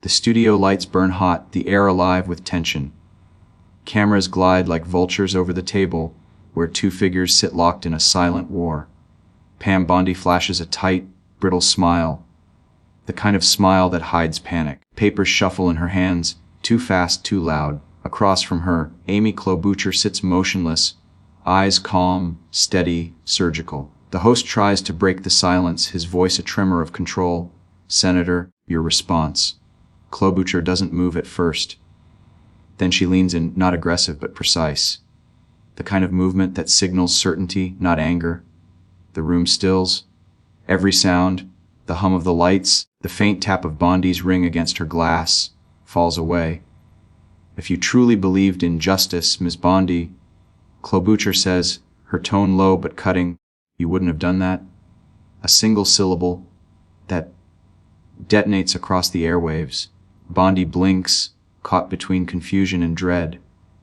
The studio lights burn hot, the air alive with tension. Cameras glide like vultures over the table, where two figures sit locked in a silent war. Pam Bondi flashes a tight, brittle smile, the kind of smile that hides panic. Papers shuffle in her hands, too fast, too loud. Across from her, Amy Klobuchar sits motionless, eyes calm, steady, surgical. The host tries to break the silence, his voice a tremor of control. "Senator, your response." Klobuchar doesn't move at first. Then she leans in, not aggressive but precise. The kind of movement that signals certainty, not anger. The room stills. Every sound, the hum of the lights, the faint tap of Bondi's ring against her glass, falls away. "If you truly believed in justice, Ms. Bondi," Klobuchar says, her tone low but cutting, "you wouldn't have done that?" A single syllable that detonates across the airwaves. Bondi blinks, caught between confusion and dread.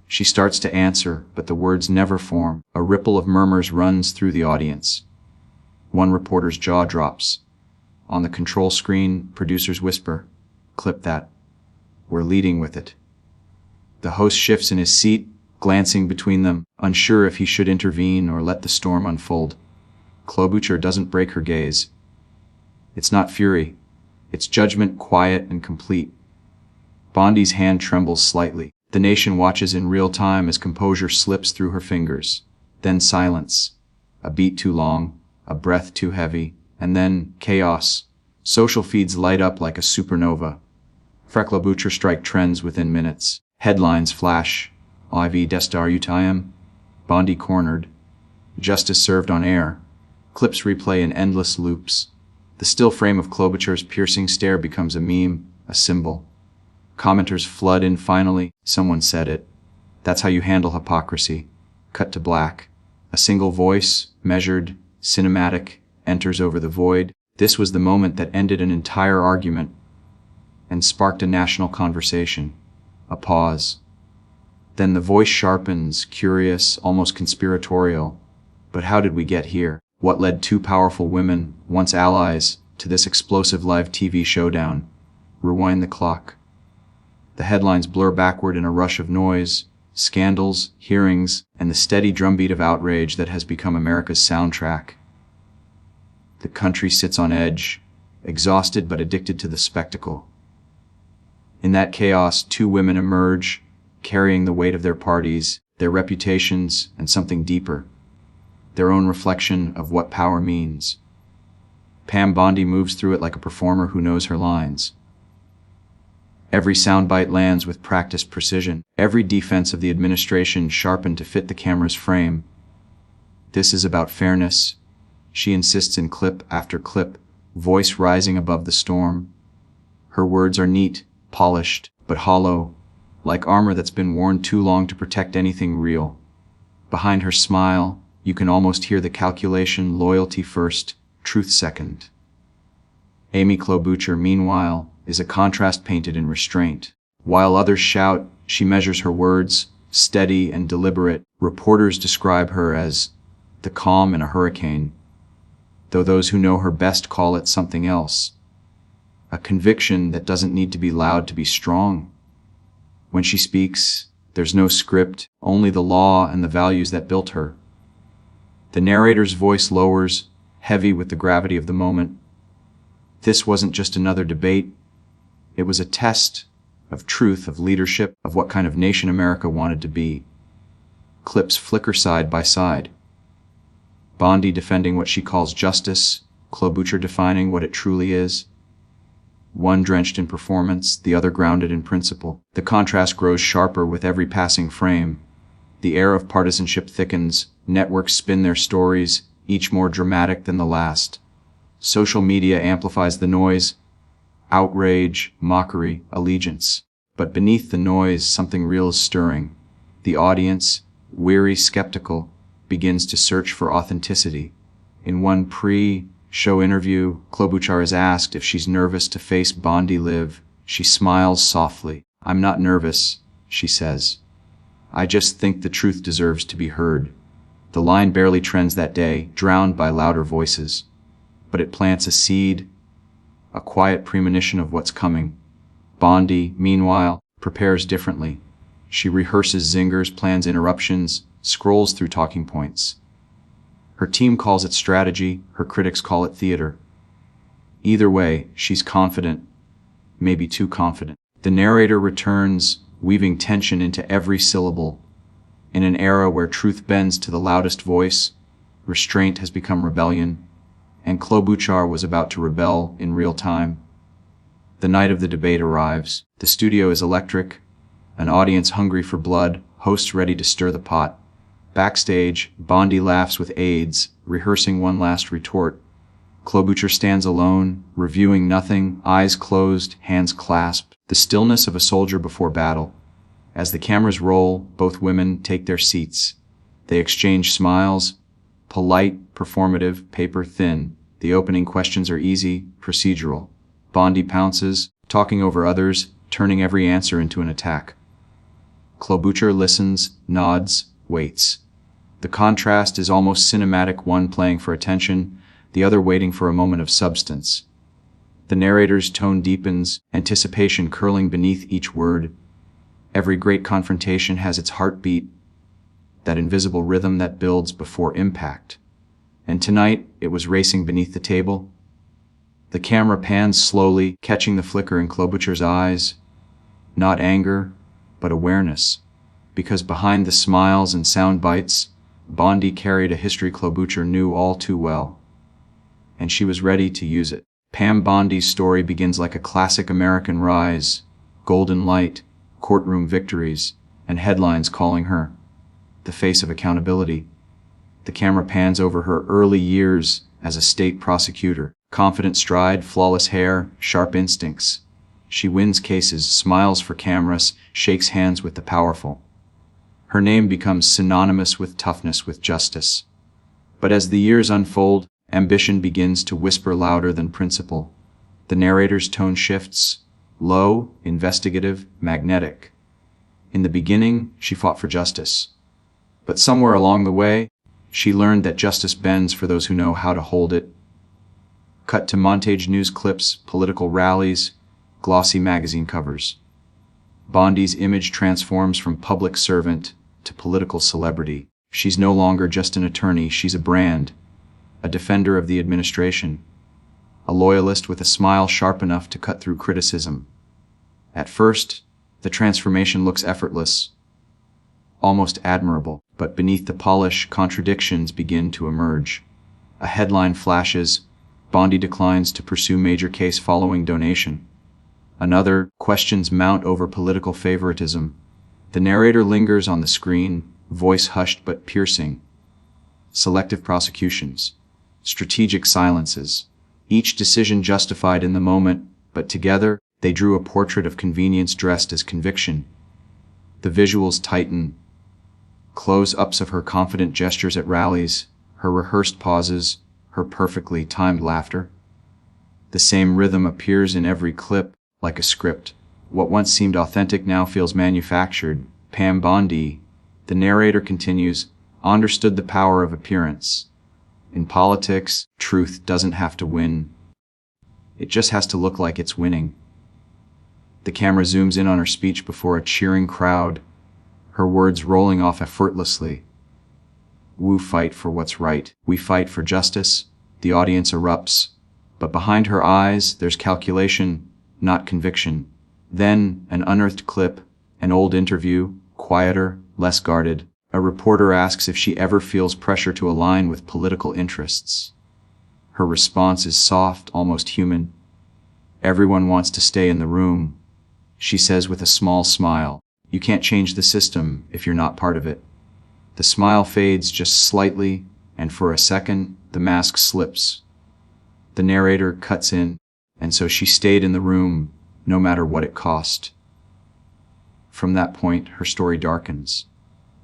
She starts to answer, but the words never form. A ripple of murmurs runs through the audience. One reporter's jaw drops. On the control screen, producers whisper, "Clip that. We're leading with it." The host shifts in his seat, glancing between them, unsure if he should intervene or let the storm unfold. Klobuchar doesn't break her gaze. It's not fury. It's judgment, quiet and complete. Bondi's hand trembles slightly. The nation watches in real time as composure slips through her fingers. Then silence. A beat too long, a breath too heavy, and then chaos. Social feeds light up like a supernova. Klobuchar strike trends within minutes. Headlines flash. IV Destar Utayam. Bondi cornered. Justice served on air. Clips replay in endless loops. The still frame of Klobuchar's piercing stare becomes a meme, a symbol. Commenters flood in finally. "Someone said it. That's how you handle hypocrisy." Cut to black. A single voice, measured, cinematic, enters over the void. This was the moment that ended an entire argument and sparked a national conversation. A pause. Then the voice sharpens, curious, almost conspiratorial. "But how did we get here? What led two powerful women, once allies, to this explosive live TV showdown? Rewind the clock." The headlines blur backward in a rush of noise, scandals, hearings, and the steady drumbeat of outrage that has become America's soundtrack. The country sits on edge, exhausted but addicted to the spectacle. In that chaos, two women emerge, carrying the weight of their parties, their reputations, and something deeper, their own reflection of what power means. Pam Bondi moves through it like a performer who knows her lines. Every soundbite lands with practiced precision, every defense of the administration sharpened to fit the camera's frame. "This is about fairness," she insists in clip after clip, voice rising above the storm. Her words are neat, polished, but hollow, like armor that's been worn too long to protect anything real. Behind her smile, you can almost hear the calculation, loyalty first, truth second. Amy Klobuchar, meanwhile, is a contrast painted in restraint. While others shout, she measures her words, steady and deliberate. Reporters describe her as the calm in a hurricane, though those who know her best call it something else. A conviction that doesn't need to be loud to be strong. When she speaks, there's no script, only the law and the values that built her. The narrator's voice lowers, heavy with the gravity of the moment. This wasn't just another debate. It was a test of truth, of leadership, of what kind of nation America wanted to be. Clips flicker side by side. Bondi defending what she calls justice, Klobuchar defining what it truly is. One drenched in performance, the other grounded in principle. The contrast grows sharper with every passing frame. The air of partisanship thickens, networks spin their stories, each more dramatic than the last. Social media amplifies the noise, outrage, mockery, allegiance. But beneath the noise, something real is stirring. The audience, weary, skeptical, begins to search for authenticity. In one pre-show interview, Klobuchar is asked if she's nervous to face Bondi live. She smiles softly. "I'm not nervous," she says. "I just think the truth deserves to be heard." The line barely trends that day, drowned by louder voices. But it plants a seed, a quiet premonition of what's coming. Bondi, meanwhile, prepares differently. She rehearses zingers, plans interruptions, scrolls through talking points. Her team calls it strategy, her critics call it theater. Either way, she's confident, maybe too confident. The narrator returns, weaving tension into every syllable. In an era where truth bends to the loudest voice, restraint has become rebellion, and Klobuchar was about to rebel in real time. The night of the debate arrives. The studio is electric, an audience hungry for blood, hosts ready to stir the pot. Backstage, Bondi laughs with aides, rehearsing one last retort. Klobuchar stands alone, reviewing nothing, eyes closed, hands clasped, the stillness of a soldier before battle. As the cameras roll, both women take their seats. They exchange smiles, polite, performative, paper thin. The opening questions are easy, procedural. Bondi pounces, talking over others, turning every answer into an attack. Klobuchar listens, nods, waits. The contrast is almost cinematic, one playing for attention, the other waiting for a moment of substance. The narrator's tone deepens, anticipation curling beneath each word. Every great confrontation has its heartbeat, that invisible rhythm that builds before impact. And tonight, it was racing beneath the table. The camera pans slowly, catching the flicker in Klobuchar's eyes. Not anger, but awareness. Because behind the smiles and sound bites, Bondi carried a history Klobuchar knew all too well. And she was ready to use it. Pam Bondi's story begins like a classic American rise, golden light, courtroom victories, and headlines calling her the face of accountability. The camera pans over her early years as a state prosecutor. Confident stride, flawless hair, sharp instincts. She wins cases, smiles for cameras, shakes hands with the powerful. Her name becomes synonymous with toughness, with justice. But as the years unfold, ambition begins to whisper louder than principle. The narrator's tone shifts, low, investigative, magnetic. In the beginning, she fought for justice. But somewhere along the way, she learned that justice bends for those who know how to hold it. Cut to montage news clips, political rallies, glossy magazine covers. Bondi's image transforms from public servant to political celebrity. She's no longer just an attorney, she's a brand, a defender of the administration, a loyalist with a smile sharp enough to cut through criticism. At first, the transformation looks effortless, almost admirable, but beneath the polish, contradictions begin to emerge. A headline flashes, Bondi declines to pursue major case following donation. Another, questions mount over political favoritism. The narrator lingers on the screen, voice hushed but piercing. Selective prosecutions. Strategic silences. Each decision justified in the moment, but together, they drew a portrait of convenience dressed as conviction. The visuals tighten. Close-ups of her confident gestures at rallies, her rehearsed pauses, her perfectly timed laughter. The same rhythm appears in every clip, like a script. What once seemed authentic now feels manufactured. Pam Bondi, the narrator continues, understood the power of appearance. In politics, truth doesn't have to win. It just has to look like it's winning. The camera zooms in on her speech before a cheering crowd, her words rolling off effortlessly. We fight for what's right. We fight for justice. The audience erupts. But behind her eyes, there's calculation, not conviction. Then, an unearthed clip, an old interview, quieter, less guarded. A reporter asks if she ever feels pressure to align with political interests. Her response is soft, almost human. Everyone wants to stay in the room. She says with a small smile, you can't change the system if you're not part of it. The smile fades just slightly, and for a second, the mask slips. The narrator cuts in, and so she stayed in the room, no matter what it cost. From that point, her story darkens.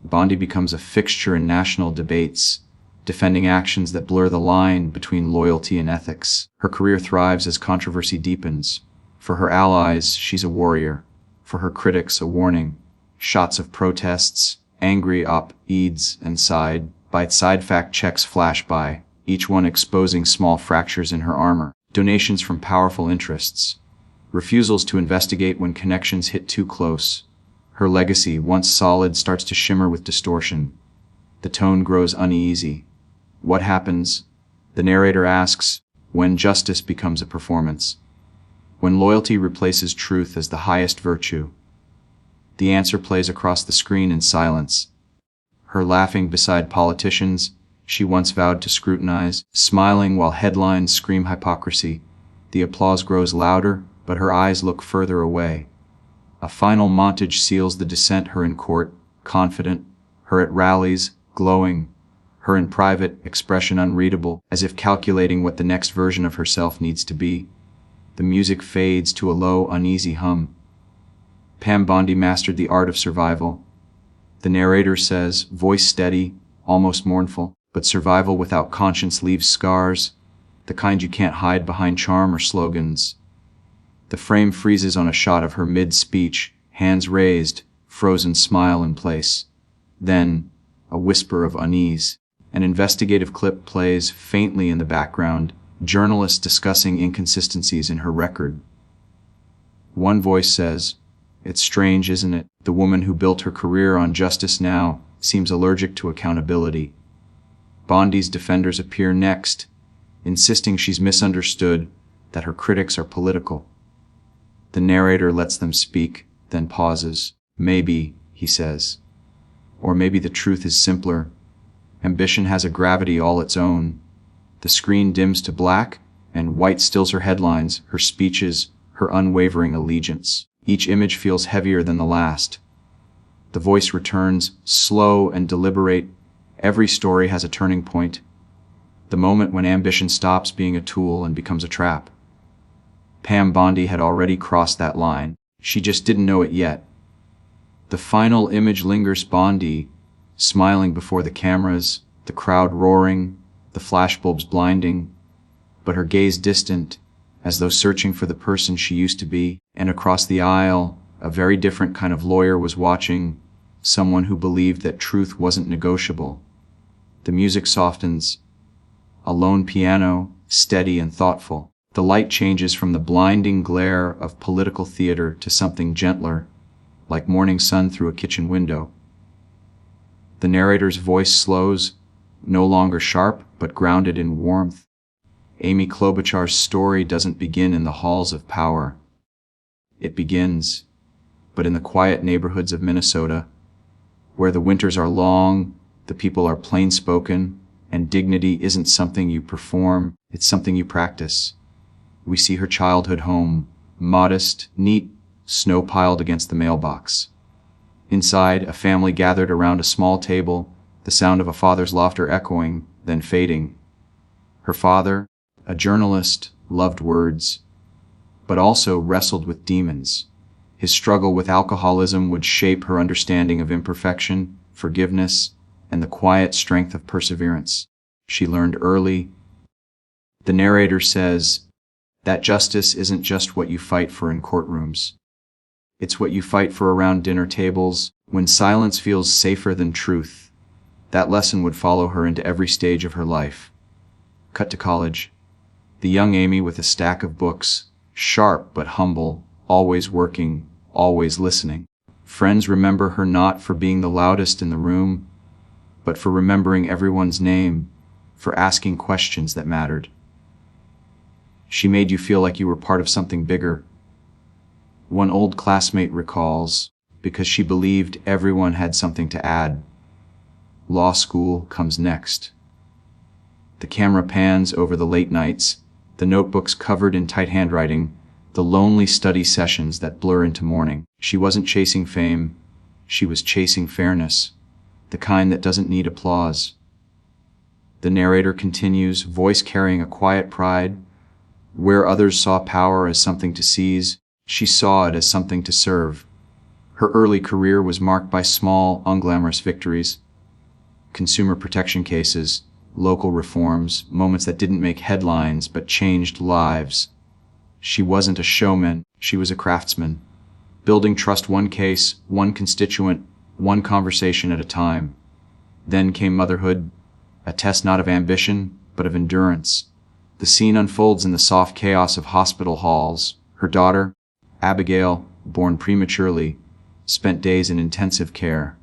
Bondi becomes a fixture in national debates, defending actions that blur the line between loyalty and ethics. Her career thrives as controversy deepens. For her allies, she's a warrior. For her critics, a warning. Shots of protests, angry op-eds, and side-by-side fact checks flash by, each one exposing small fractures in her armor. Donations from powerful interests. refusals to investigate when connections hit too close. Her legacy, once solid, starts to shimmer with distortion. The tone grows uneasy. What happens? The narrator asks, when justice becomes a performance. When loyalty replaces truth as the highest virtue. The answer plays across the screen in silence. Her laughing beside politicians she once vowed to scrutinize, smiling while headlines scream hypocrisy. The applause grows louder, but her eyes look further away. A final montage seals the dissent, her in court, confident, her at rallies, glowing, her in private, expression unreadable, as if calculating what the next version of herself needs to be. The music fades to a low, uneasy hum. Pam Bondi mastered the art of survival. The narrator says, voice steady, almost mournful, but survival without conscience leaves scars, the kind you can't hide behind charm or slogans. The frame freezes on a shot of her mid-speech, hands raised, frozen smile in place. Then, a whisper of unease. An investigative clip plays faintly in the background, journalists discussing inconsistencies in her record. One voice says, "It's strange, isn't it? The woman who built her career on justice now seems allergic to accountability." Bondi's defenders appear next, insisting she's misunderstood, that her critics are political. The narrator lets them speak, then pauses. "Maybe," he says. Or maybe the truth is simpler. Ambition has a gravity all its own. The screen dims to black, and white stills her headlines, her speeches, her unwavering allegiance. Each image feels heavier than the last. The voice returns, slow and deliberate. Every story has a turning point. The moment when ambition stops being a tool and becomes a trap. Pam Bondi had already crossed that line. She just didn't know it yet. The final image lingers: Bondi, smiling before the cameras, the crowd roaring, the flashbulbs blinding, but her gaze distant, as though searching for the person she used to be. And across the aisle, a very different kind of lawyer was watching, someone who believed that truth wasn't negotiable. The music softens. A lone piano, steady and thoughtful. The light changes from the blinding glare of political theater to something gentler, like morning sun through a kitchen window. The narrator's voice slows, no longer sharp, but grounded in warmth. Amy Klobuchar's story doesn't begin in the halls of power. It begins, but in the quiet neighborhoods of Minnesota, where the winters are long, the people are plain-spoken, and dignity isn't something you perform, it's something you practice. We see her childhood home, modest, neat, snow piled against the mailbox. Inside, a family gathered around a small table, the sound of a father's laughter echoing, then fading. Her father, a journalist, loved words, but also wrestled with demons. His struggle with alcoholism would shape her understanding of imperfection, forgiveness, and the quiet strength of perseverance. She learned early. The narrator says that justice isn't just what you fight for in courtrooms. It's what you fight for around dinner tables, when silence feels safer than truth. That lesson would follow her into every stage of her life. Cut to college. The young Amy with a stack of books, sharp but humble, always working, always listening. Friends remember her not for being the loudest in the room, but for remembering everyone's name, for asking questions that mattered. She made you feel like you were part of something bigger. One old classmate recalls, because she believed everyone had something to add. Law school comes next. The camera pans over the late nights, the notebooks covered in tight handwriting, the lonely study sessions that blur into morning. She wasn't chasing fame, she was chasing fairness, the kind that doesn't need applause. The narrator continues, voice carrying a quiet pride. Where others saw power as something to seize, she saw it as something to serve. Her early career was marked by small, unglamorous victories. Consumer protection cases, local reforms, moments that didn't make headlines but changed lives. She wasn't a showman, she was a craftsman, building trust one case, one constituent, one conversation at a time. Then came motherhood, a test not of ambition, but of endurance. The scene unfolds in the soft chaos of hospital halls. Her daughter, Abigail, born prematurely, spent days in intensive care.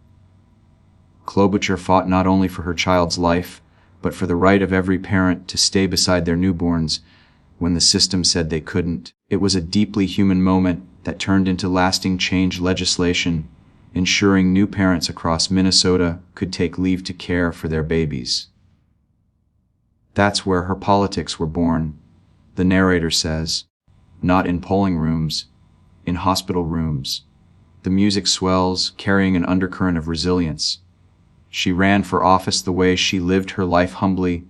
Klobuchar fought not only for her child's life, but for the right of every parent to stay beside their newborns when the system said they couldn't. It was a deeply human moment that turned into lasting change legislation, ensuring new parents across Minnesota could take leave to care for their babies. That's where her politics were born, the narrator says. Not in polling rooms, in hospital rooms. The music swells, carrying an undercurrent of resilience. She ran for office the way she lived her life, humbly,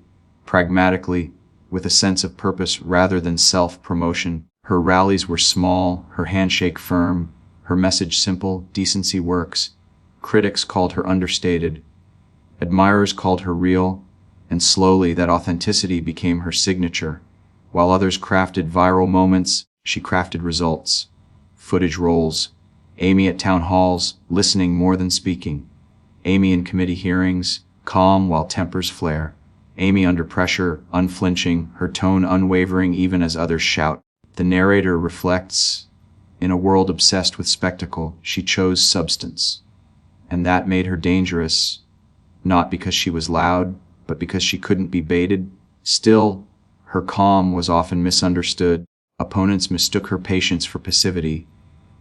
pragmatically, with a sense of purpose rather than self-promotion. Her rallies were small, her handshake firm, her message simple: decency works. Critics called her understated. Admirers called her real, and slowly that authenticity became her signature. While others crafted viral moments, she crafted results. Footage rolls. Amy at town halls, listening more than speaking. Amy in committee hearings, calm while tempers flare. Amy under pressure, unflinching, her tone unwavering even as others shout. The narrator reflects, in a world obsessed with spectacle, she chose substance. And that made her dangerous, not because she was loud, but because she couldn't be baited. Still, her calm was often misunderstood. Opponents mistook her patience for passivity.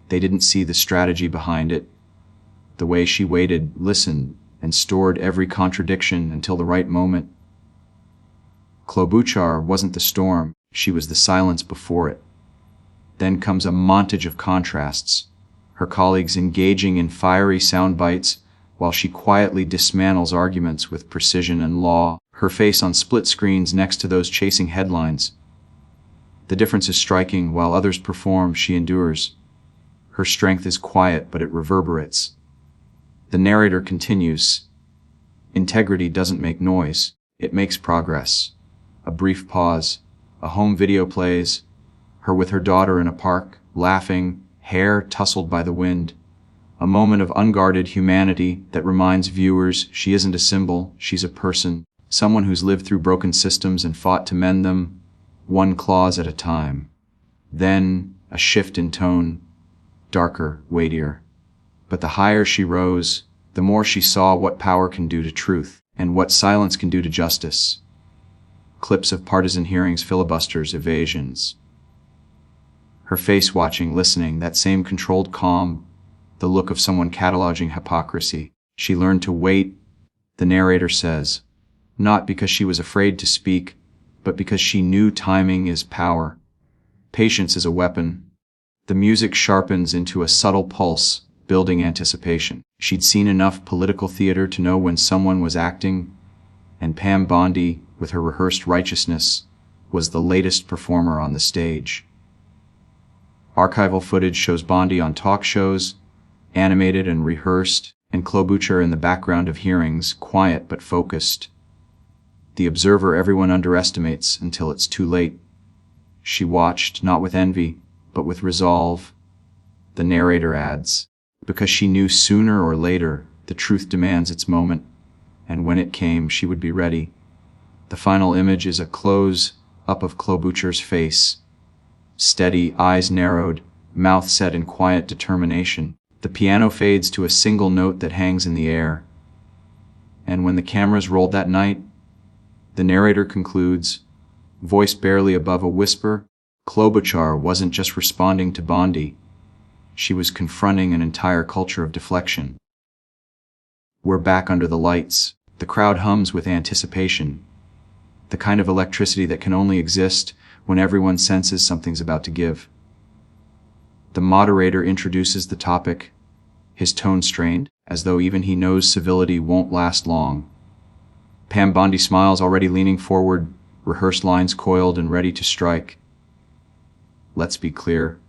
They didn't see the strategy behind it. The way she waited, listened, and stored every contradiction until the right moment. Klobuchar wasn't the storm, she was the silence before it. Then comes a montage of contrasts, her colleagues engaging in fiery sound bites, while she quietly dismantles arguments with precision and law, her face on split screens next to those chasing headlines. The difference is striking. While others perform, she endures. Her strength is quiet, but it reverberates. The narrator continues. Integrity doesn't make noise, it makes progress. A brief pause. A home video plays. Her with her daughter in a park, laughing, hair tousled by the wind. A moment of unguarded humanity that reminds viewers she isn't a symbol, she's a person. Someone who's lived through broken systems and fought to mend them, one clause at a time. Then, a shift in tone, darker, weightier. But the higher she rose, the more she saw what power can do to truth, and what silence can do to justice. Clips of partisan hearings, filibusters, evasions. Her face watching, listening, that same controlled calm, the look of someone cataloging hypocrisy. She learned to wait, the narrator says, not because she was afraid to speak, but because she knew timing is power. Patience is a weapon. The music sharpens into a subtle pulse, building anticipation. She'd seen enough political theater to know when someone was acting, and Pam Bondi, with her rehearsed righteousness, was the latest performer on the stage. Archival footage shows Bondi on talk shows, animated and rehearsed, and Klobuchar in the background of hearings, quiet but focused. The observer everyone underestimates until it's too late. She watched, not with envy, but with resolve. The narrator adds, because she knew sooner or later the truth demands its moment, and when it came she would be ready. The final image is a close-up of Klobuchar's face. Steady, eyes narrowed, mouth set in quiet determination. The piano fades to a single note that hangs in the air. And when the cameras rolled that night, the narrator concludes, voice barely above a whisper, Klobuchar wasn't just responding to Bondi. She was confronting an entire culture of deflection. We're back under the lights. The crowd hums with anticipation. The kind of electricity that can only exist when everyone senses something's about to give. The moderator introduces the topic, his tone strained, as though even he knows civility won't last long. Pam Bondi smiles, already leaning forward, rehearsed lines coiled and ready to strike. Let's be clear,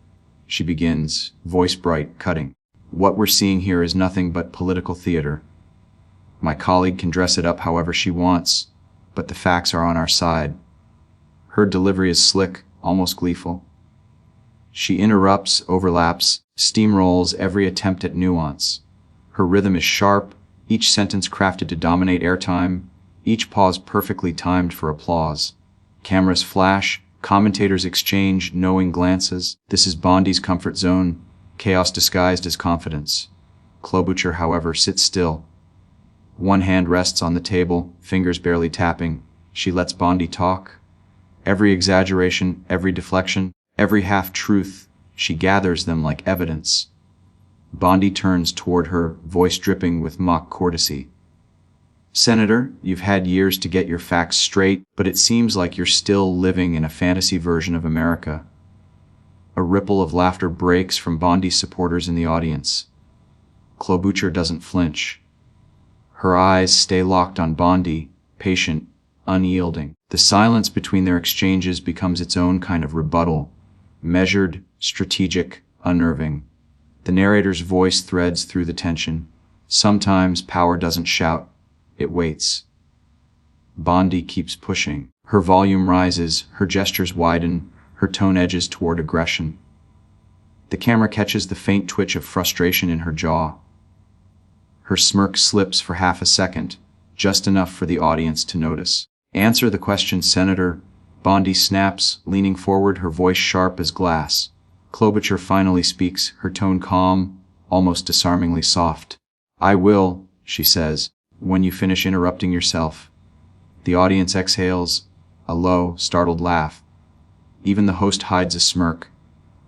she begins, voice bright, cutting. What we're seeing here is nothing but political theater. My colleague can dress it up however she wants, but the facts are on our side. Her delivery is slick, almost gleeful. She interrupts, overlaps, steamrolls every attempt at nuance. Her rhythm is sharp, each sentence crafted to dominate airtime, each pause perfectly timed for applause. Cameras flash, Commentators exchange knowing glances. This is Bondi's comfort zone, chaos disguised as confidence. Klobuchar, however, sits still. One hand rests on the table, fingers barely tapping. She lets Bondi talk. Every exaggeration, every deflection, every half-truth, she gathers them like evidence. Bondi turns toward her, voice dripping with mock courtesy. "Senator, you've had years to get your facts straight, but it seems like you're still living in a fantasy version of America." A ripple of laughter breaks from Bondi's supporters in the audience. Klobuchar doesn't flinch. Her eyes stay locked on Bondi, patient, unyielding. The silence between their exchanges becomes its own kind of rebuttal, measured, strategic, unnerving. The narrator's voice threads through the tension. Sometimes power doesn't shout, it waits. Bondi keeps pushing. Her volume rises, her gestures widen, her tone edges toward aggression. The camera catches the faint twitch of frustration in her jaw. Her smirk slips for half a second, just enough for the audience to notice. "Answer the question, Senator." Bondi snaps, leaning forward, her voice sharp as glass. Klobuchar finally speaks, her tone calm, almost disarmingly soft. "I will," she says, "when you finish interrupting yourself." The audience exhales, a low, startled laugh. Even the host hides a smirk.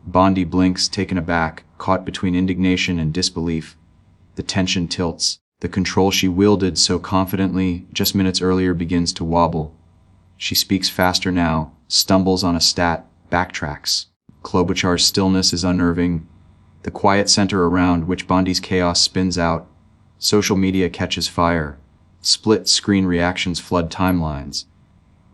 Bondi blinks, taken aback, caught between indignation and disbelief. The tension tilts. The control she wielded so confidently just minutes earlier begins to wobble. She speaks faster now, stumbles on a stat, backtracks. Klobuchar's stillness is unnerving. The quiet center around which Bondi's chaos spins out. Social media catches fire. Split-screen reactions flood timelines.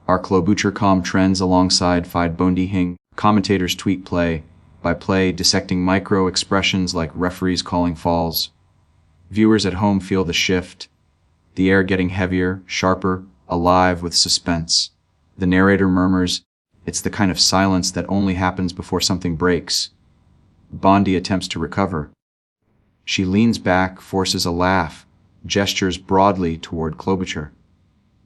Our Klobuchar calm trends alongside Pam Bondi. Commentators tweet play by play, dissecting micro-expressions like referees calling falls. Viewers at home feel the shift. The air getting heavier, sharper, alive with suspense. The narrator murmurs, "It's the kind of silence that only happens before something breaks." Bondi attempts to recover. She leans back, forces a laugh, gestures broadly toward Klobuchar.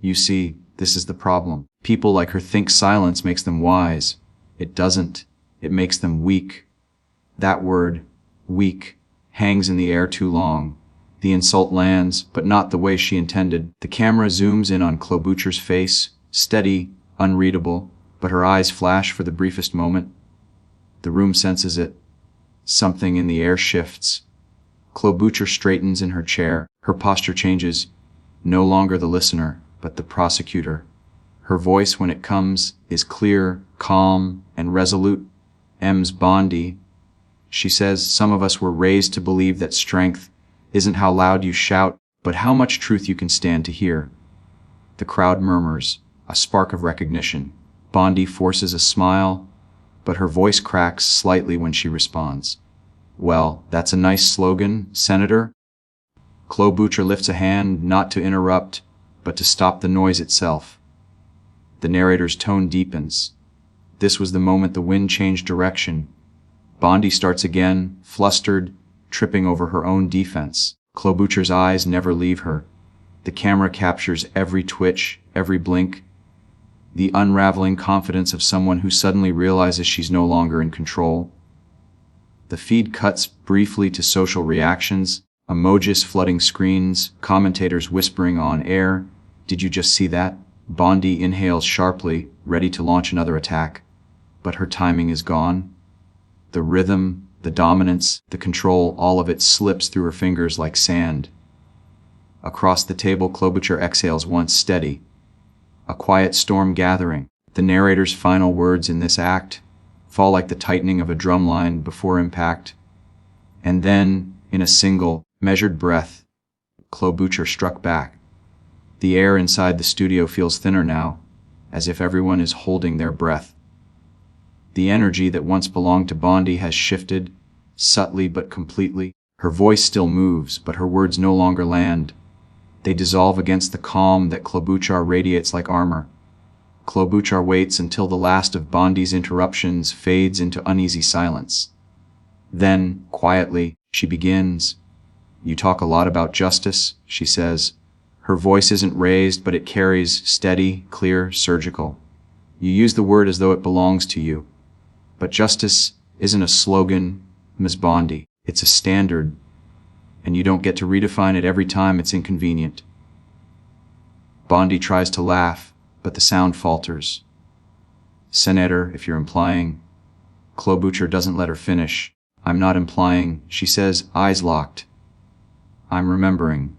"You see, this is the problem. People like her think silence makes them wise. It doesn't. It makes them weak." That word, weak, hangs in the air too long. The insult lands, but not the way she intended. The camera zooms in on Klobuchar's face, steady, unreadable, but her eyes flash for the briefest moment. The room senses it. Something in the air shifts. Klobuchar straightens in her chair. Her posture changes. No longer the listener, but the prosecutor. Her voice, when it comes, is clear, calm, and resolute. "Ms. Bondi," she says, "some of us were raised to believe that strength isn't how loud you shout, but how much truth you can stand to hear." The crowd murmurs, a spark of recognition. Bondi forces a smile, but her voice cracks slightly when she responds. "Well, that's a nice slogan, Senator." Klobuchar lifts a hand, not to interrupt, but to stop the noise itself. The narrator's tone deepens. This was the moment the wind changed direction. Bondi starts again, flustered, tripping over her own defense. Klobuchar's eyes never leave her. The camera captures every twitch, every blink. The unraveling confidence of someone who suddenly realizes she's no longer in control. The feed cuts briefly to social reactions, emojis flooding screens, commentators whispering on air. "Did you just see that?" Bondi inhales sharply, ready to launch another attack. But her timing is gone. The rhythm, the dominance, the control, all of it slips through her fingers like sand. Across the table, Klobuchar exhales once steady. A quiet storm gathering. The narrator's final words in this act fall like the tightening of a drumline before impact. And then, in a single, measured breath, Klobuchar struck back. The air inside the studio feels thinner now, as if everyone is holding their breath. The energy that once belonged to Bondi has shifted, subtly but completely. Her voice still moves, but her words no longer land. They dissolve against the calm that Klobuchar radiates like armor. Klobuchar waits until the last of Bondi's interruptions fades into uneasy silence. Then, quietly, she begins. "You talk a lot about justice," she says. Her voice isn't raised, but it carries, steady, clear, surgical. You use the word as though it belongs to you. But justice isn't a slogan, Ms. Bondi. It's a standard, and you don't get to redefine it every time it's inconvenient. Bondi tries to laugh, but the sound falters. Senator, if you're implying... Klobuchar doesn't let her finish. I'm not implying, she says, eyes locked. I'm remembering.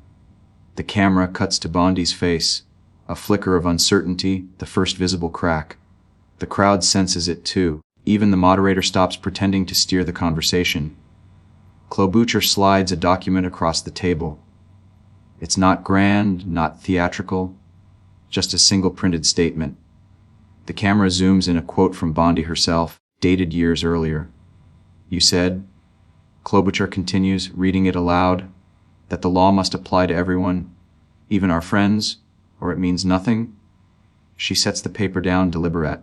The camera cuts to Bondi's face. A flicker of uncertainty, the first visible crack. The crowd senses it too. Even the moderator stops pretending to steer the conversation. Klobuchar slides a document across the table. It's not grand, not theatrical, just a single printed statement. The camera zooms in a quote from Bondi herself, dated years earlier. You said, Klobuchar continues, reading it aloud, that the law must apply to everyone, even our friends, or it means nothing? She sets the paper down deliberate.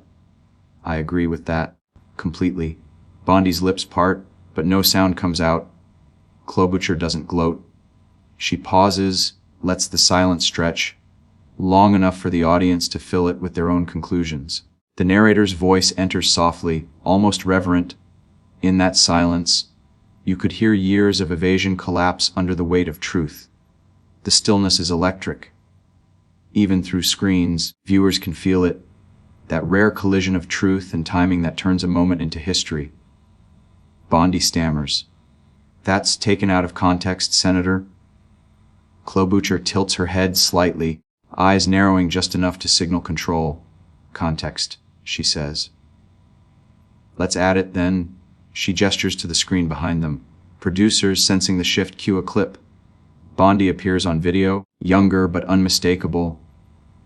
I agree with that, completely. Bondi's lips part, but no sound comes out. Klobuchar doesn't gloat. She pauses, lets the silence stretch, long enough for the audience to fill it with their own conclusions. The narrator's voice enters softly, almost reverent. In that silence, you could hear years of evasion collapse under the weight of truth. The stillness is electric. Even through screens, viewers can feel it, that rare collision of truth and timing that turns a moment into history. Bondi stammers. That's taken out of context, Senator. Klobuchar tilts her head slightly, eyes narrowing just enough to signal control. Context, she says. Let's add it then. She gestures to the screen behind them. Producers, sensing the shift, cue a clip. Bondi appears on video, younger but unmistakable,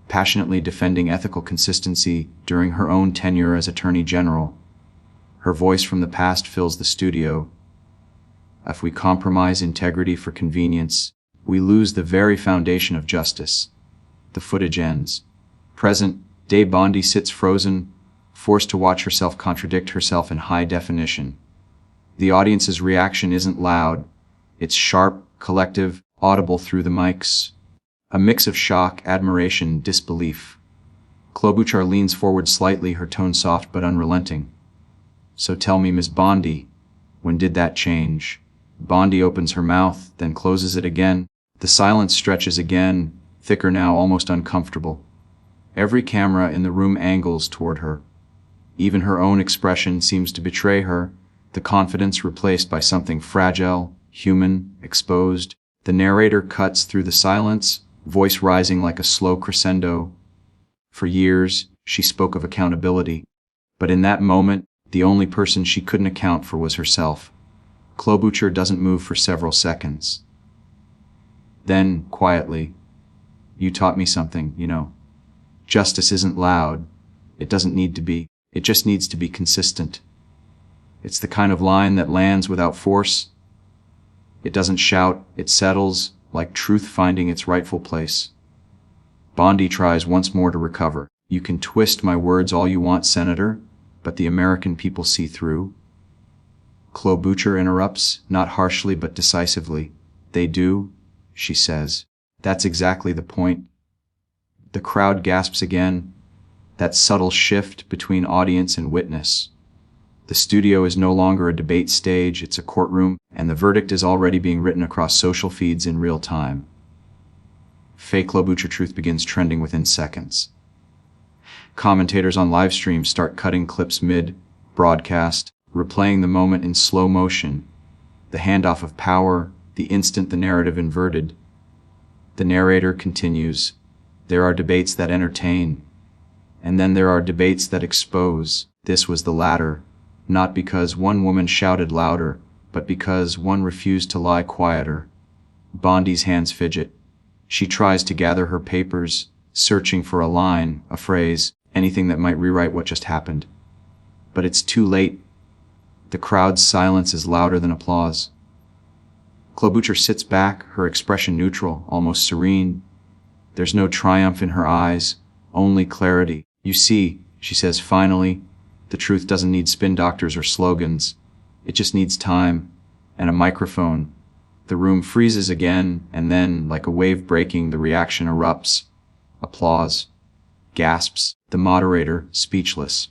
passionately defending ethical consistency during her own tenure as Attorney General. Her voice from the past fills the studio. If we compromise integrity for convenience, we lose the very foundation of justice. The footage ends. Present day, Bondi sits frozen, forced to watch herself contradict herself in high definition. The audience's reaction isn't loud. It's sharp, collective, audible through the mics. A mix of shock, admiration, disbelief. Klobuchar leans forward slightly, her tone soft but unrelenting. So tell me, Ms. Bondi, when did that change? Bondi opens her mouth, then closes it again. The silence stretches again, thicker now, almost uncomfortable. Every camera in the room angles toward her. Even her own expression seems to betray her, the confidence replaced by something fragile, human, exposed. The narrator cuts through the silence, voice rising like a slow crescendo. For years, she spoke of accountability. But in that moment, the only person she couldn't account for was herself. Klobuchar doesn't move for several seconds. Then, quietly, you taught me something, you know. Justice isn't loud. It doesn't need to be. It just needs to be consistent. It's the kind of line that lands without force. It doesn't shout, it settles, like truth finding its rightful place. Bondi tries once more to recover. You can twist my words all you want, Senator, but the American people see through. Klobuchar interrupts, not harshly but decisively. They do, she says. That's exactly the point. The crowd gasps again, that subtle shift between audience and witness. The studio is no longer a debate stage, it's a courtroom, and the verdict is already being written across social feeds in real time. Fake Klobuchar truth begins trending within seconds. Commentators on live streams start cutting clips mid-broadcast, replaying the moment in slow motion. The handoff of power, the instant the narrative inverted. The narrator continues. There are debates that entertain, and then there are debates that expose. This was the latter, not because one woman shouted louder, but because one refused to lie quieter. Bondi's hands fidget. She tries to gather her papers, searching for a line, a phrase, anything that might rewrite what just happened. But it's too late. The crowd's silence is louder than applause. Klobuchar sits back, her expression neutral, almost serene. There's no triumph in her eyes, only clarity. You see, she says finally, the truth doesn't need spin doctors or slogans. It just needs time and a microphone. The room freezes again, and then, like a wave breaking, the reaction erupts. Applause. Gasps. The moderator, speechless.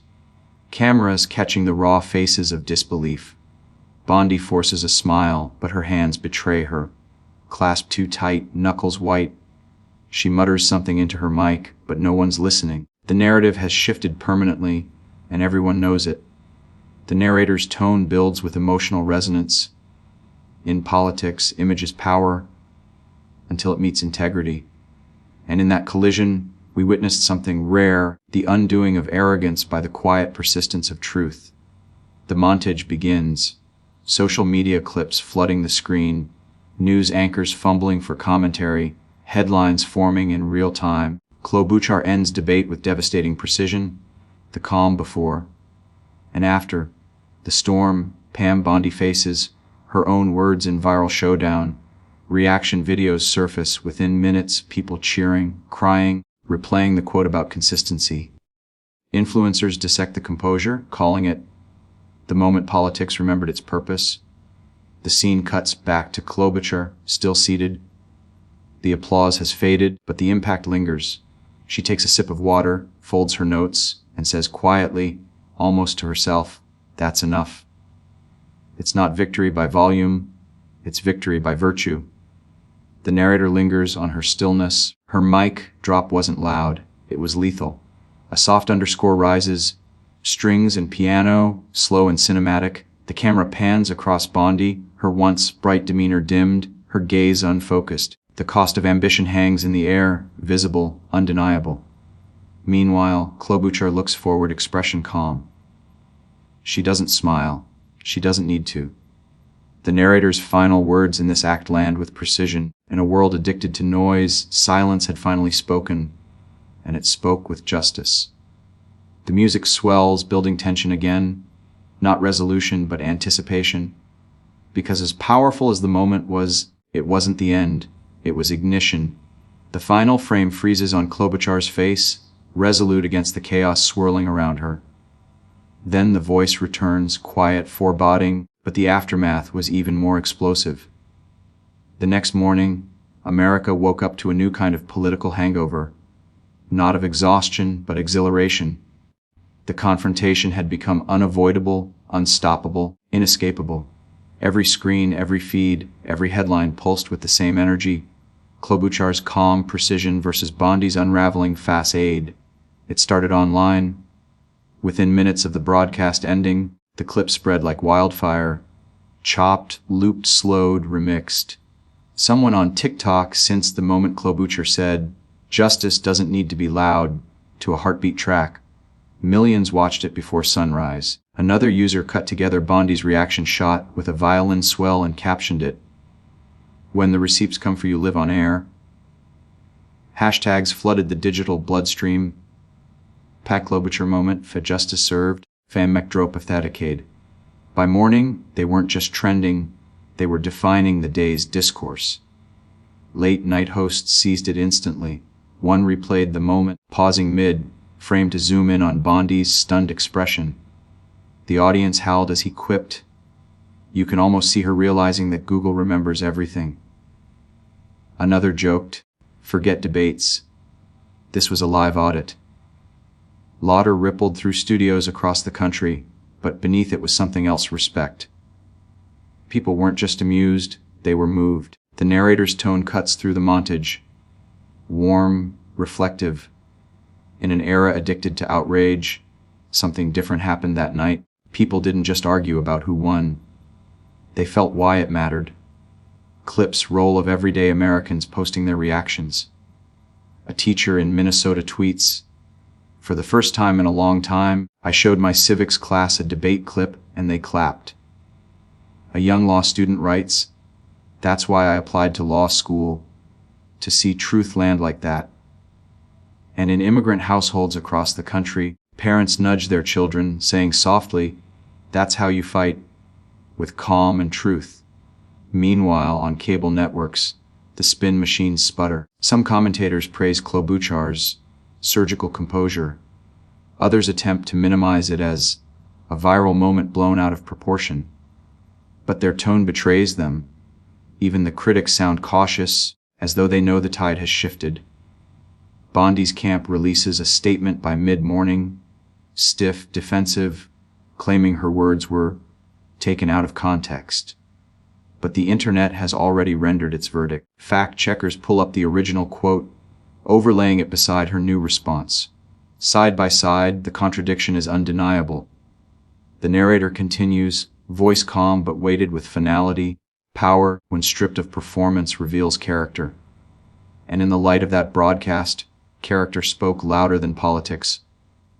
Cameras catching the raw faces of disbelief. Bondi forces a smile, but her hands betray her. Clasped too tight, knuckles white. She mutters something into her mic, but no one's listening. The narrative has shifted permanently, and everyone knows it. The narrator's tone builds with emotional resonance. In politics, image is power, until it meets integrity. And in that collision, we witnessed something rare, the undoing of arrogance by the quiet persistence of truth. The montage begins. Social media clips flooding the screen, news anchors fumbling for commentary, headlines forming in real time. Klobuchar ends debate with devastating precision, the calm before and after. The storm, Pam Bondi faces, her own words in viral showdown. Reaction videos surface within minutes, people cheering, crying, replaying the quote about consistency. Influencers dissect the composure, calling it the moment politics remembered its purpose. The scene cuts back to Klobuchar, still seated. The applause has faded, but the impact lingers. She takes a sip of water, folds her notes, and says quietly, almost to herself, "That's enough." It's not victory by volume, it's victory by virtue. The narrator lingers on her stillness. Her mic drop wasn't loud, it was lethal. A soft underscore rises, strings and piano, slow and cinematic. The camera pans across Bondi, her once bright demeanor dimmed, her gaze unfocused. The cost of ambition hangs in the air, visible, undeniable. Meanwhile, Klobuchar looks forward, expression calm. She doesn't smile. She doesn't need to. The narrator's final words in this act land with precision. In a world addicted to noise, silence had finally spoken, and it spoke with justice. The music swells, building tension again, not resolution, but anticipation. Because as powerful as the moment was, it wasn't the end, it was ignition. The final frame freezes on Klobuchar's face, resolute against the chaos swirling around her. Then the voice returns, quiet, foreboding, but the aftermath was even more explosive. The next morning, America woke up to a new kind of political hangover, not of exhaustion, but exhilaration. The confrontation had become unavoidable, unstoppable, inescapable. Every screen, every feed, every headline pulsed with the same energy. Klobuchar's calm precision versus Bondi's unraveling facade. It started online. Within minutes of the broadcast ending, the clip spread like wildfire. Chopped, looped, slowed, remixed. Someone on TikTok, since the moment Klobuchar said, "Justice doesn't need to be loud," to a heartbeat track. Millions watched it before sunrise. Another user cut together Bondi's reaction shot with a violin swell and captioned it, "When the receipts come for you, live on air." Hashtags flooded the digital bloodstream. Pat Klobuchar moment, fa justice served, fam mecdrop of thaticade. By morning, they weren't just trending, they were defining the day's discourse. Late-night hosts seized it instantly. One replayed the moment, pausing mid-frame to zoom in on Bondi's stunned expression. The audience howled as he quipped. You can almost see her realizing that Google remembers everything. Another joked, "Forget debates. This was a live audit." Laughter rippled through studios across the country, but beneath it was something else: respect. People weren't just amused, they were moved. The narrator's tone cuts through the montage. Warm, reflective. In an era addicted to outrage, something different happened that night. People didn't just argue about who won. They felt why it mattered. Clips roll of everyday Americans posting their reactions. A teacher in Minnesota tweets, "For the first time in a long time, I showed my civics class a debate clip and they clapped." A young law student writes, "That's why I applied to law school, to see truth land like that." And in immigrant households across the country, parents nudge their children, saying softly, "That's how you fight," with calm and truth. Meanwhile, on cable networks, the spin machines sputter. Some commentators praise Klobuchar's surgical composure. Others attempt to minimize it as a viral moment blown out of proportion. But their tone betrays them. Even the critics sound cautious, as though they know the tide has shifted. Bondi's camp releases a statement by mid-morning, stiff, defensive, claiming her words were taken out of context. But the internet has already rendered its verdict. Fact-checkers pull up the original quote, overlaying it beside her new response. Side by side, the contradiction is undeniable. The narrator continues, voice calm but weighted with finality. Power, when stripped of performance, reveals character. And in the light of that broadcast, character spoke louder than politics.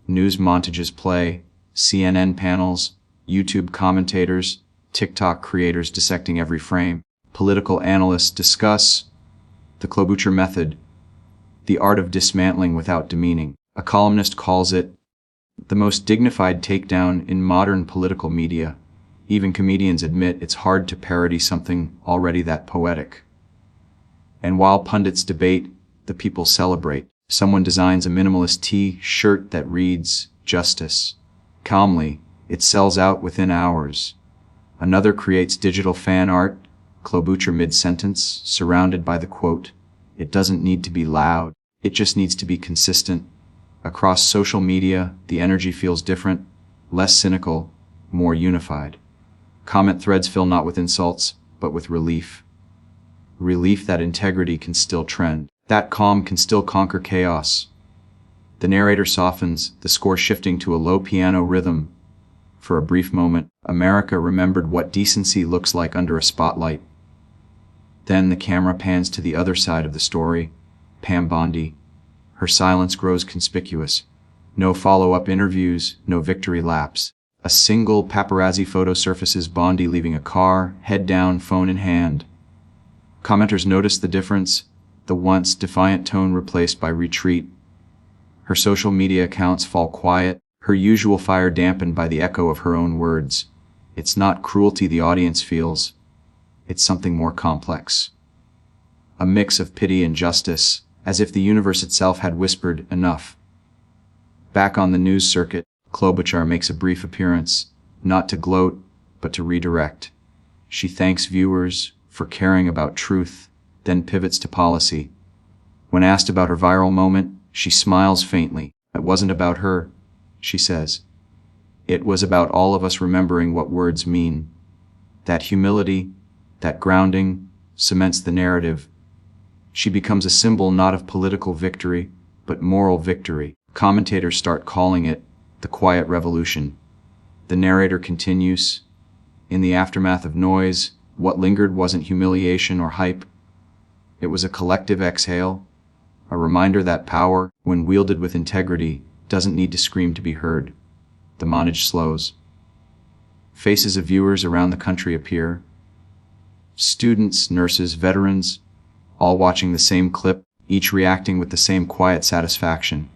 News montages play, CNN panels, YouTube commentators, TikTok creators dissecting every frame. Political analysts discuss the Klobuchar method, the art of dismantling without demeaning. A columnist calls it the most dignified takedown in modern political media. Even comedians admit it's hard to parody something already that poetic. And while pundits debate, the people celebrate. Someone designs a minimalist T-shirt that reads, "Justice." Calmly, it sells out within hours. Another creates digital fan art, Klobuchar mid-sentence, surrounded by the quote, "It doesn't need to be loud, it just needs to be consistent." Across social media, the energy feels different, less cynical, more unified. Comment threads fill not with insults, but with relief. Relief that integrity can still trend, that calm can still conquer chaos. The narrator softens, the score shifting to a low piano rhythm. For a brief moment, America remembered what decency looks like under a spotlight. Then the camera pans to the other side of the story, Pam Bondi. Her silence grows conspicuous. No follow-up interviews, no victory laps. A single paparazzi photo surfaces Bondi leaving a car, head down, phone in hand. Commenters notice the difference, the once defiant tone replaced by retreat. Her social media accounts fall quiet, her usual fire dampened by the echo of her own words. It's not cruelty the audience feels. It's something more complex. A mix of pity and justice, as if the universe itself had whispered, "Enough." Back on the news circuit, Klobuchar makes a brief appearance, not to gloat, but to redirect. She thanks viewers for caring about truth, then pivots to policy. When asked about her viral moment, she smiles faintly. It wasn't about her, she says. It was about all of us remembering what words mean. That humility, that grounding, cements the narrative. She becomes a symbol not of political victory, but moral victory. Commentators start calling it the quiet revolution. The narrator continues, in the aftermath of noise, what lingered wasn't humiliation or hype. It was a collective exhale, a reminder that power, when wielded with integrity, doesn't need to scream to be heard. The montage slows. Faces of viewers around the country appear. Students, nurses, veterans, all watching the same clip, each reacting with the same quiet satisfaction.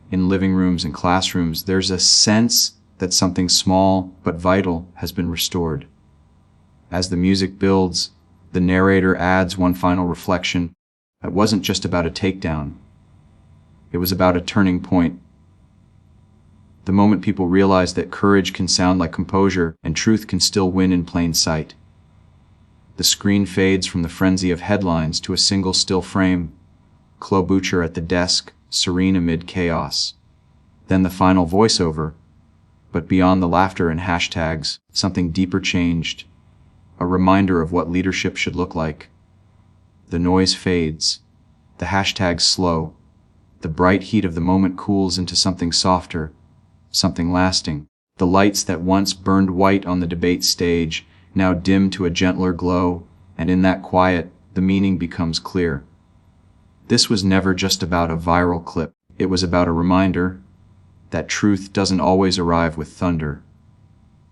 In living rooms and classrooms, there's a sense that something small but vital has been restored. As the music builds, the narrator adds one final reflection. It wasn't just about a takedown. It was about a turning point. The moment people realized that courage can sound like composure and truth can still win in plain sight. The screen fades from the frenzy of headlines to a single still frame. Klobuchar at the desk, serene amid chaos. Then the final voiceover. But beyond the laughter and hashtags, something deeper changed. A reminder of what leadership should look like. The noise fades. The hashtags slow. The bright heat of the moment cools into something softer, something lasting. The lights that once burned white on the debate stage now dim to a gentler glow, and in that quiet, the meaning becomes clear. This was never just about a viral clip. It was about a reminder that truth doesn't always arrive with thunder.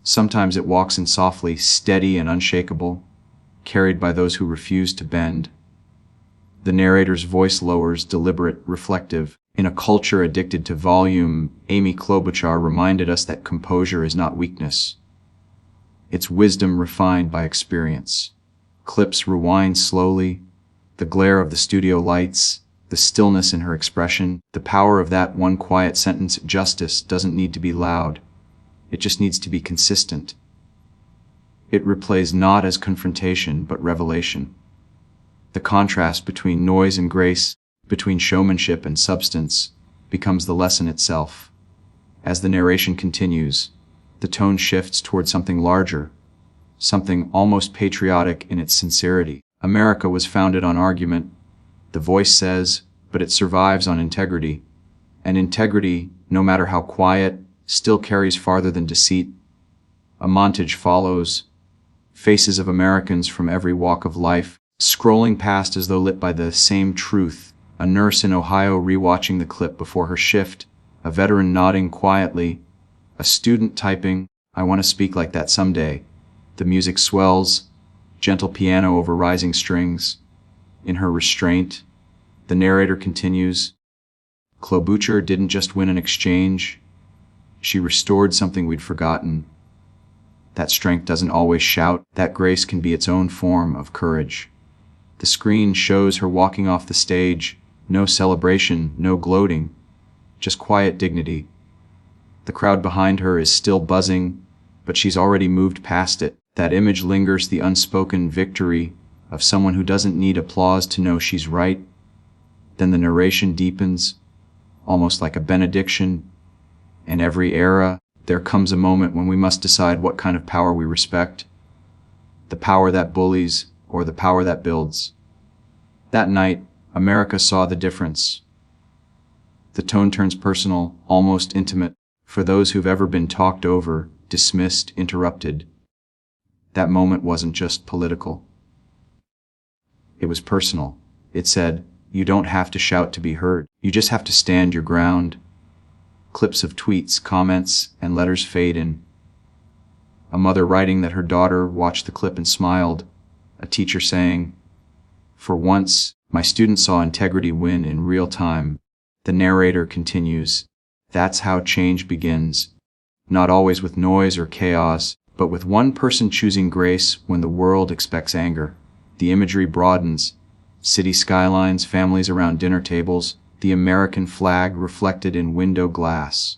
Sometimes it walks in softly, steady and unshakable, carried by those who refuse to bend. The narrator's voice lowers, deliberate, reflective. In a culture addicted to volume, Amy Klobuchar reminded us that composure is not weakness. It's wisdom refined by experience. Clips rewind slowly, the glare of the studio lights, the stillness in her expression, the power of that one quiet sentence, "Justice doesn't need to be loud. It just needs to be consistent." It replays not as confrontation, but revelation. The contrast between noise and grace, between showmanship and substance, becomes the lesson itself. As the narration continues, the tone shifts toward something larger, something almost patriotic in its sincerity. America was founded on argument, the voice says, but it survives on integrity. And integrity, no matter how quiet, still carries farther than deceit. A montage follows, faces of Americans from every walk of life, scrolling past as though lit by the same truth. A nurse in Ohio rewatching the clip before her shift, a veteran nodding quietly, a student typing, "I want to speak like that someday." The music swells, gentle piano over rising strings. In her restraint, the narrator continues, "Klobuchar didn't just win an exchange, she restored something we'd forgotten. That strength doesn't always shout, that grace can be its own form of courage." The screen shows her walking off the stage, no celebration, no gloating, just quiet dignity. The crowd behind her is still buzzing, but she's already moved past it. That image lingers, the unspoken victory of someone who doesn't need applause to know she's right. Then the narration deepens, almost like a benediction. In every era, there comes a moment when we must decide what kind of power we respect. The power that bullies or the power that builds. That night, America saw the difference. The tone turns personal, almost intimate, for those who've ever been talked over, dismissed, interrupted. That moment wasn't just political. It was personal. It said, you don't have to shout to be heard. You just have to stand your ground. Clips of tweets, comments, and letters fade in. A mother writing that her daughter watched the clip and smiled. A teacher saying, "For once, my students saw integrity win in real time." The narrator continues, "That's how change begins. Not always with noise or chaos, but with one person choosing grace when the world expects anger." The imagery broadens. City skylines, families around dinner tables, the American flag reflected in window glass.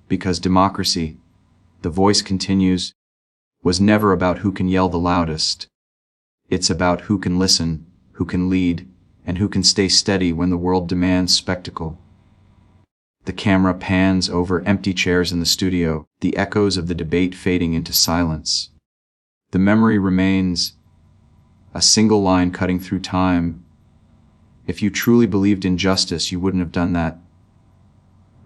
Because democracy, the voice continues, was never about who can yell the loudest. It's about who can listen, who can lead, and who can stay steady when the world demands spectacle. The camera pans over empty chairs in the studio, the echoes of the debate fading into silence. The memory remains, a single line cutting through time. "If you truly believed in justice, you wouldn't have done that."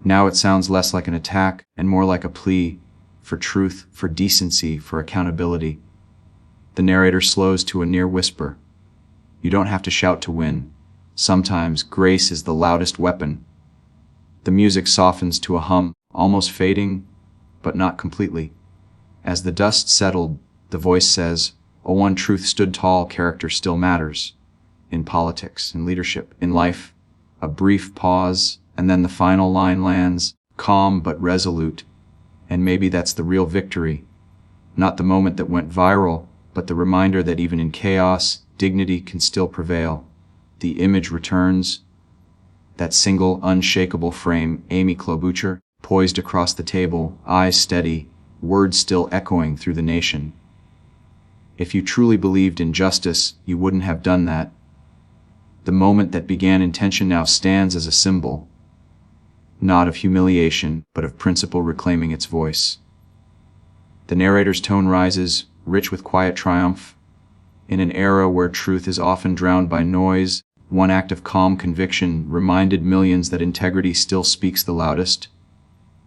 Now it sounds less like an attack and more like a plea for truth, for decency, for accountability. The narrator slows to a near whisper. You don't have to shout to win. Sometimes grace is the loudest weapon. The music softens to a hum, almost fading, but not completely. As the dust settled, the voice says, "A one truth stood tall, character still matters." In politics, in leadership, in life. A brief pause, and then the final line lands, calm but resolute. And maybe that's the real victory. Not the moment that went viral, but the reminder that even in chaos, dignity can still prevail. The image returns. That single, unshakable frame, Amy Klobuchar, poised across the table, eyes steady, words still echoing through the nation. "If you truly believed in justice, you wouldn't have done that." The moment that began in tension now stands as a symbol, not of humiliation, but of principle reclaiming its voice. The narrator's tone rises, rich with quiet triumph. In an era where truth is often drowned by noise, one act of calm conviction reminded millions that integrity still speaks the loudest.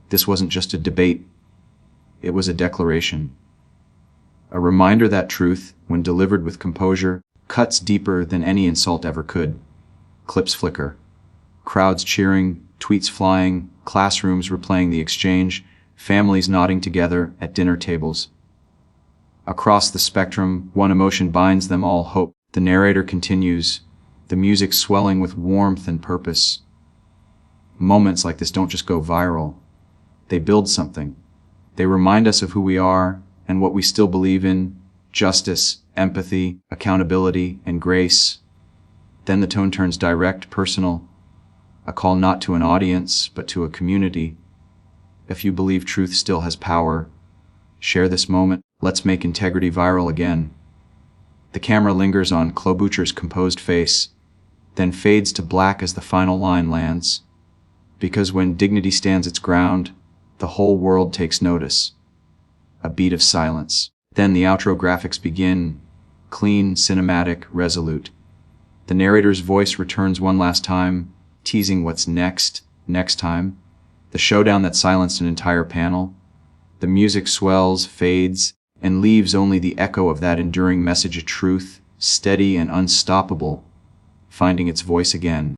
This wasn't just a debate. It was a declaration. A reminder that truth, when delivered with composure, cuts deeper than any insult ever could. Clips flicker. Crowds cheering, tweets flying, classrooms replaying the exchange, families nodding together at dinner tables. Across the spectrum, one emotion binds them all, hope. The narrator continues, the music swelling with warmth and purpose. Moments like this don't just go viral. They build something. They remind us of who we are and what we still believe in: justice, empathy, accountability, and grace. Then the tone turns direct, personal, a call not to an audience, but to a community. If you believe truth still has power, share this moment. Let's make integrity viral again. The camera lingers on Klobuchar's composed face, then fades to black as the final line lands. Because when dignity stands its ground, the whole world takes notice. A beat of silence. Then the outro graphics begin, clean, cinematic, resolute. The narrator's voice returns one last time, teasing what's next time. The showdown that silenced an entire panel. The music swells, fades, and leaves only the echo of that enduring message of truth, steady and unstoppable, finding its voice again.